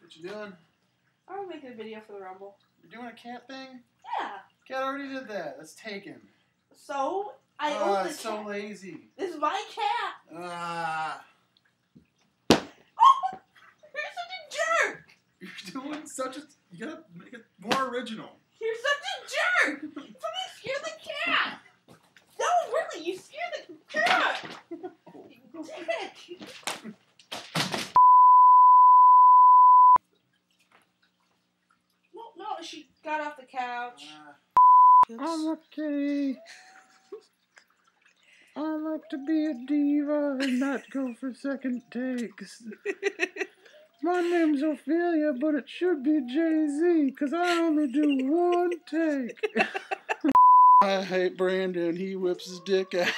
What you doing? I'm making a video for the Rumble. You're doing a cat thing? Yeah. Cat already did that. That's taken. So I own the cat. So lazy. This is my cat. You're such a jerk. You're doing such a. You gotta make it more original. You're such a jerk. Somebody scare the cat. No, really, you scared the cat. Dick. No, she got off the couch. I'm okay. I like to be a diva and not go for second takes. My name's Ophelia, but it should be Jay-Z, because I only do one take. I hate Brandon. He whips his dick out.